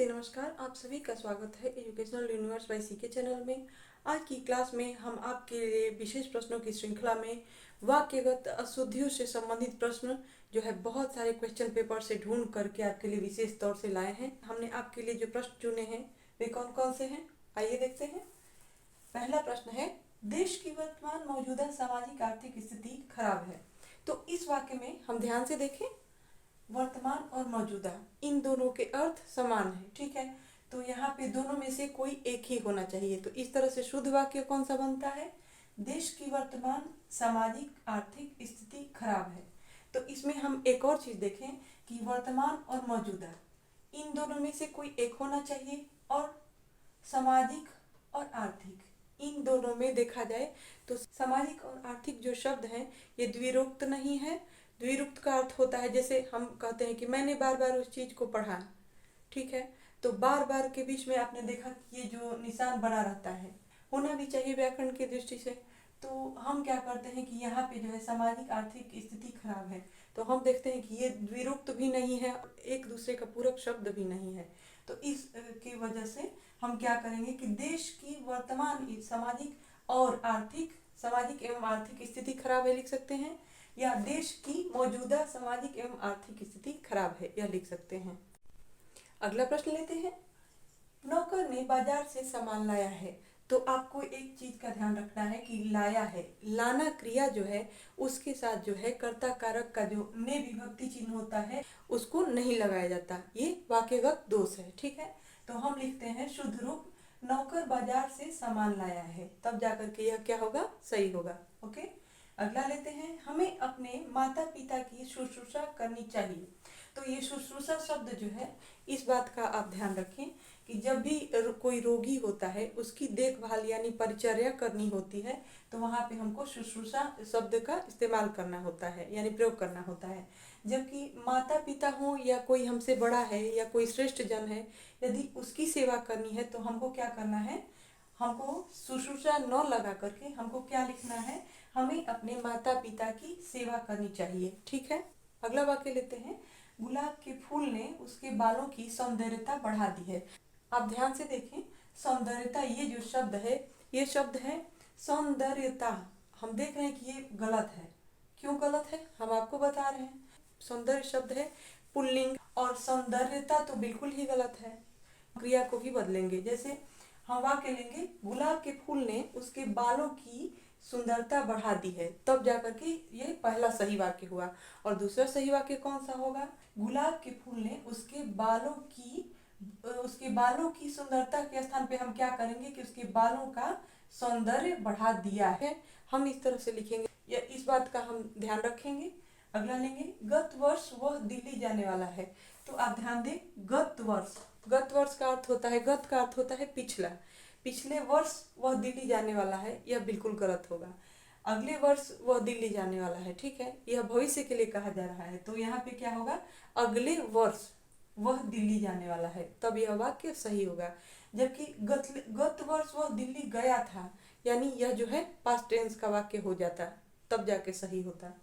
नमस्कार। आप सभी का स्वागत है educational universe by CK channel में। आज की क्लास में हम आपके लिए विशेष प्रश्नों की श्रृंखला में वाक्यगत अशुद्धियों से संबंधित प्रश्न जो है बहुत सारे क्वेश्चन पेपर से ढूंढ करके आपके लिए विशेष तौर से लाए हैं। हमने आपके लिए जो प्रश्न चुने हैं वे कौन कौन से हैं, आइए देखते हैं। पहला प्रश्न है, देश की वर्तमान मौजूदा सामाजिक आर्थिक स्थिति खराब है। तो इस वाक्य में हम ध्यान से देखें, वर्तमान और मौजूदा इन दोनों के अर्थ समान है, ठीक है। तो यहाँ पे दोनों में से कोई एक ही होना चाहिए। तो इस तरह से शुद्ध वाक्य कौन सा बनता है, देश की वर्तमान सामाजिक आर्थिक स्थिति खराब है। तो इसमें हम एक और चीज देखें कि वर्तमान और मौजूदा इन दोनों में से कोई एक होना चाहिए, और सामाजिक और आर्थिक इन दोनों में देखा जाए तो सामाजिक और आर्थिक जो शब्द हैं ये द्विरूक्त नहीं है। द्विरूक्त का अर्थ होता है, जैसे हम कहते हैं कि मैंने बार बार उस चीज को पढ़ा, ठीक है। तो बार बार के बीच में आपने देखा कि ये जो निशान बना रहता है, होना भी चाहिए व्याकरण की दृष्टि से। तो हम क्या करते हैं कि यहाँ पे जो है सामाजिक आर्थिक स्थिति खराब है, तो हम देखते हैं कि ये द्विरूक्त भी नहीं है, एक दूसरे का पूरक शब्द भी नहीं है। तो इस की वजह से हम क्या करेंगे कि देश की वर्तमान सामाजिक और आर्थिक सामाजिक एवं आर्थिक स्थिति खराब है लिख सकते हैं, या देश की मौजूदा सामाजिक एवं आर्थिक स्थिति खराब है यह लिख सकते हैं। अगला प्रश्न लेते हैं, नौकर ने बाजार से सामान लाया है। तो आपको एक चीज का ध्यान रखना है कि लाया है, लाना क्रिया जो है उसके साथ जो है कर्ता कारक का जो ने विभक्ति चिन्ह होता है उसको नहीं लगाया जाता, ये वाक्यगत दोष है, ठीक है। तो हम लिखते हैं शुद्ध रूप, नौकर बाजार से सामान लाया है, तब जाकर के यह क्या होगा, सही होगा। ओके, अगला लेते हैं, हमें अपने माता पिता की शुश्रूषा करनी चाहिए। तो ये शुश्रूषा शब्द जो है इस बात का आप ध्यान रखें कि जब भी कोई रोगी होता है उसकी देखभाल यानी परिचर्या करनी होती है, तो वहाँ पे हमको शुश्रूषा शब्द का इस्तेमाल करना होता है यानी प्रयोग करना होता है। जबकि माता पिता हो या कोई हमसे बड़ा है या कोई श्रेष्ठ जन है, यदि उसकी सेवा करनी है तो हमको क्या करना है, हमको शुश्रूषा न लगा करके हमको क्या लिखना है, हमें अपने माता पिता की सेवा करनी चाहिए, ठीक है। अगला वाक्य लेते हैं, गुलाब के फूल ने उसके बालों की सौंदर्यता बढ़ा दी है। आप ध्यान से देखें, सौंदर्यता ये जो शब्द है ये शब्द है सौंदर्यता। हम देख रहे हैं कि ये गलत है। क्यों गलत है, हम आपको बता रहे हैं। सौंदर्य शब्द है पुल्लिंग और सौंदर्यता तो बिल्कुल ही गलत है। क्रिया को भी बदलेंगे, जैसे हम वाक्य लेंगे, गुलाब के फूल ने उसके बालों की सुंदरता बढ़ा दी है, तब जाकर के ये पहला सही वाक्य हुआ। और दूसरा सही वाक्य कौन सा होगा, गुलाब के फूल ने उसके बालों की सुंदरता के स्थान पे हम क्या करेंगे कि उसके बालों का सौंदर्य बढ़ा दिया है, हम इस तरह से लिखेंगे, या इस बात का हम ध्यान रखेंगे। अगला लेंगे, गत वर्ष वह दिल्ली जाने वाला है। तो आप ध्यान दें, गत वर्ष का अर्थ होता है, गत का अर्थ होता है पिछला, पिछले वर्ष वह दिल्ली जाने वाला है, यह बिल्कुल गलत होगा। अगले वर्ष वह दिल्ली जाने वाला है, ठीक है, यह भविष्य के लिए कहा जा रहा है, तो यहाँ पे क्या होगा, अगले वर्ष वह दिल्ली जाने वाला है, तब यह वाक्य सही होगा। जबकि गत वर्ष वह दिल्ली गया था, यानी यह जो है पास्ट टेंस का वाक्य हो जाता, तब जाके सही होता।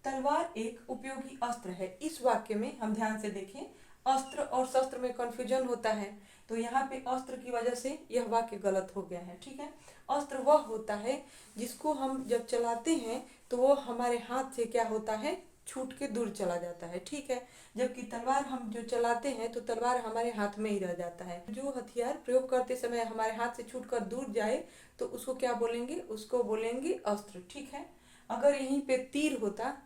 तलवार एक उपयोगी अस्त्र है। इस वाक्य में हम ध्यान से देखें, अस्त्र और शस्त्र में कंफ्यूजन होता है, तो यहाँ पे अस्त्र की वजह से यह वाक्य गलत हो गया है, ठीक है। अस्त्र वह होता है जिसको हम जब चलाते हैं तो वो हमारे हाथ से क्या होता है, छूट के दूर चला जाता है, ठीक है। जबकि तलवार हम जो चलाते हैं तो तलवार हमारे हाथ में ही रह जाता है। जो हथियार प्रयोग करते समय हमारे हाथ से छूट कर दूर जाए तो उसको क्या बोलेंगे, उसको बोलेंगे अस्त्र, ठीक है। अगर यहीं पे तीर होता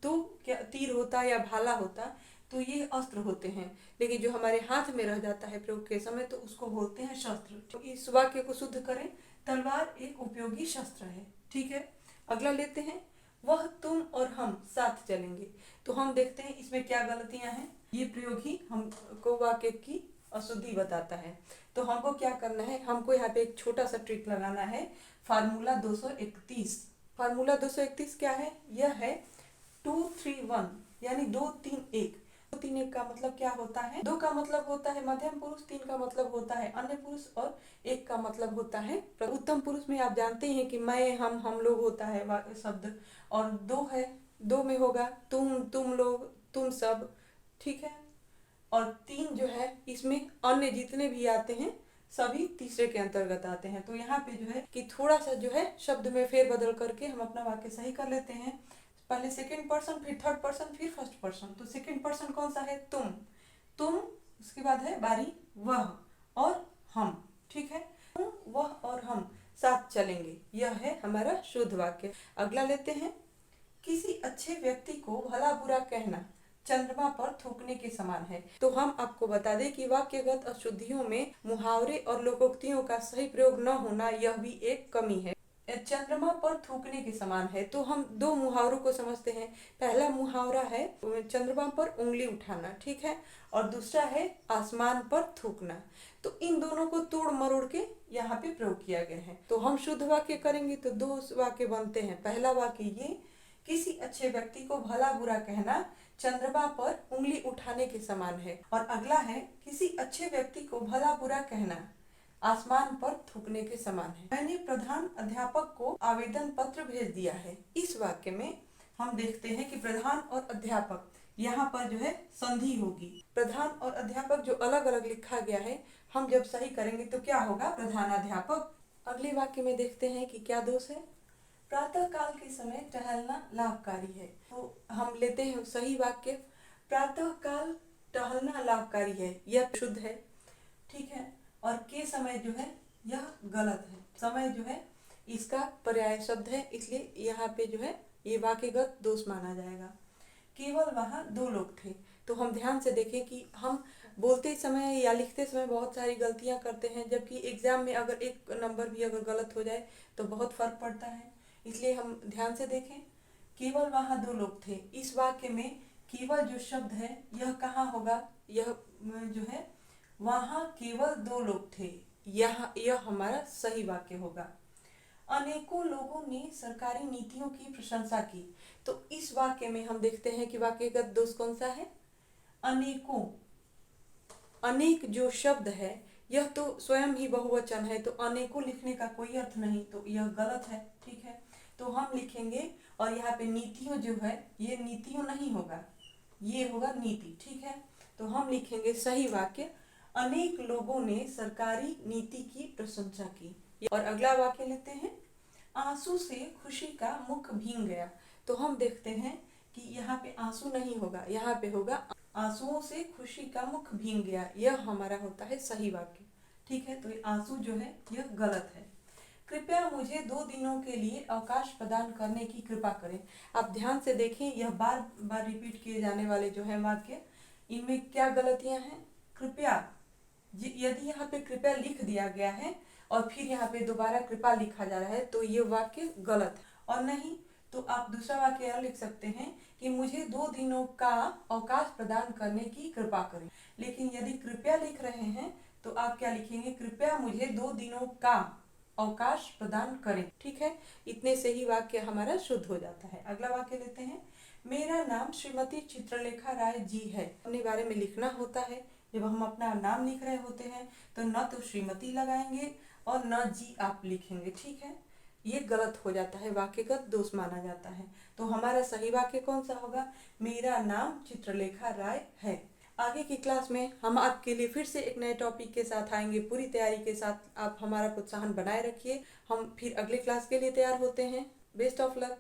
तो क्या तीर होता या भाला होता तो ये अस्त्र होते हैं, लेकिन जो हमारे हाथ में रह जाता है प्रयोग के समय तो उसको बोलते हैं शस्त्र। तो इस वाक्य को शुद्ध करें, तलवार एक उपयोगी शस्त्र है, ठीक है। अगला लेते हैं, वह तुम और हम साथ चलेंगे। तो हम देखते हैं इसमें क्या गलतियां हैं, ये प्रयोग ही हमको वाक्य की अशुद्धि बताता है। तो हमको क्या करना है, हमको यहाँ पे एक छोटा सा ट्रिक लगाना है, फार्मूला 231। फार्मूला 231 क्या है, यह है 2-3-1 यानी 2-3-1। 2-3-1 का मतलब क्या होता है, 2 का मतलब होता है मध्यम पुरुष, 3 का मतलब होता है अन्य पुरुष, और 1 का मतलब होता है उत्तम पुरुष में आप जानते हैं कि मैं, हम लोग होता है शब्द, और 2 है, 2 में होगा तुम लोग, तुम सब, ठीक है। और 3 जो है इसमें अन्य जितने भी आते हैं सभी तीसरे के अंतर्गत आते हैं। तो यहाँ पे जो है कि थोड़ा सा जो है शब्द में फेरबदल करके हम अपना वाक्य सही कर लेते हैं। पहले सेकंड पर्सन, फिर थर्ड पर्सन, फिर फर्स्ट पर्सन। तो सेकंड पर्सन कौन सा है? तुम, उसके बाद है बारी वह और हम। ठीक है, तुम, वह और हम साथ चलेंगे, यह है हमारा शुद्ध वाक्य। अगला लेते हैं, किसी अच्छे व्यक्ति को भला बुरा कहना चंद्रमा पर थूकने के समान है। तो हम आपको बता दें कि वाक्यगत अशुद्धियों में मुहावरे और लोकोक्तियों का सही प्रयोग न होना यह भी एक कमी है। चंद्रमा पर थूकने के समान है, तो हम 2 मुहावरों को समझते हैं। पहला मुहावरा है चंद्रमा पर उंगली उठाना, ठीक है, और दूसरा है आसमान पर थूकना। तो इन दोनों को तोड़ मरोड़ के यहाँ पे प्रयोग किया गया है। तो हम शुद्ध वाक्य करेंगे तो 2 वाक्य बनते हैं। पहला वाक्य ये, किसी अच्छे व्यक्ति को भला बुरा कहना चंद्रमा पर उंगली उठाने के समान है। और अगला है, किसी अच्छे व्यक्ति को भला बुरा कहना आसमान पर थूकने के समान है। मैंने प्रधान अध्यापक को आवेदन पत्र भेज दिया है। इस वाक्य में हम देखते हैं कि प्रधान और अध्यापक, यहाँ पर जो है संधि होगी। प्रधान और अध्यापक जो अलग अलग लिखा गया है, हम जब सही करेंगे तो क्या होगा? प्रधानाध्यापक। अगले वाक्य में देखते हैं कि क्या दोष है। प्रातः काल के समय टहलना लाभकारी है। तो हम लेते हैं सही वाक्य, प्रातः काल टहलना लाभकारी है, यह शुद्ध है। ठीक है, और के समय जो है यह गलत है। समय जो है इसका पर्याय शब्द है, इसलिए यहाँ पे जो है ये वाक्यगत दोष माना जाएगा। केवल वहाँ 2 लोग थे। तो हम ध्यान से देखें कि हम बोलते समय या लिखते समय बहुत सारी गलतियाँ करते हैं, जबकि एग्जाम में अगर एक नंबर भी अगर गलत हो जाए तो बहुत फर्क पड़ता है। इसलिए हम ध्यान से देखें, केवल वहाँ 2 लोग थे। इस वाक्य में केवल जो शब्द है यह कहाँ होगा? यह जो है वहाँ केवल 2 लोग थे, यह हमारा सही वाक्य होगा। अनेकों लोगों ने सरकारी नीतियों की प्रशंसा की। तो इस वाक्य में हम देखते हैं कि वाक्यगत दोष कौन सा है? अनेकों, अनेक जो शब्द है यह तो स्वयं ही बहुवचन है, तो अनेकों लिखने का कोई अर्थ नहीं, तो यह गलत है। ठीक है, तो हम लिखेंगे, और यहाँ पे नीतियों जो है ये नीतियों नहीं होगा, ये होगा नीति। ठीक है, तो हम लिखेंगे सही वाक्य, अनेक लोगों ने सरकारी नीति की प्रशंसा की। और अगला वाक्य लेते हैं, आंसू से खुशी का मुख भींग गया। तो हम देखते हैं कि यहाँ पे आंसू नहीं होगा, यहाँ पे होगा आंसुओं से खुशी का मुख भींग गया, यह हमारा होता है सही वाक्य। ठीक है, तो ये आंसू जो है यह गलत है। कृपया मुझे 2 दिनों के लिए अवकाश प्रदान करने की कृपा करें। आप ध्यान से देखें, यह बार बार रिपीट किए जाने वाले जो है वाक्य, इनमें क्या गलतियां हैं? कृपया, यदि यहाँ पे कृपया लिख दिया गया है और फिर यहाँ पे दोबारा कृपा लिखा जा रहा है तो ये वाक्य गलत है। और नहीं तो आप दूसरा वाक्य यह लिख सकते हैं कि मुझे 2 दिनों का अवकाश प्रदान करने की कृपा करें। लेकिन यदि कृपया लिख रहे हैं तो आप क्या लिखेंगे? कृपया मुझे 2 दिनों का अवकाश प्रदान करें। ठीक है, इतने से ही वाक्य हमारा शुद्ध हो जाता है। अगला वाक्य लेते हैं, मेरा नाम श्रीमती चित्रलेखा राय जी है। अपने बारे में लिखना होता है, जब हम अपना नाम लिख रहे होते हैं तो न तो श्रीमती लगाएंगे और न जी आप लिखेंगे। ठीक है, ये गलत हो जाता है, वाक्यगत दोष माना जाता है। तो हमारा सही वाक्य कौन सा होगा? मेरा नाम चित्रलेखा राय है। आगे की क्लास में हम आपके लिए फिर से एक नए टॉपिक के साथ आएंगे। पूरी तैयारी के साथ आप हमारा प्रोत्साहन बनाए रखिए। हम फिर अगले क्लास के लिए तैयार होते हैं। Best of luck.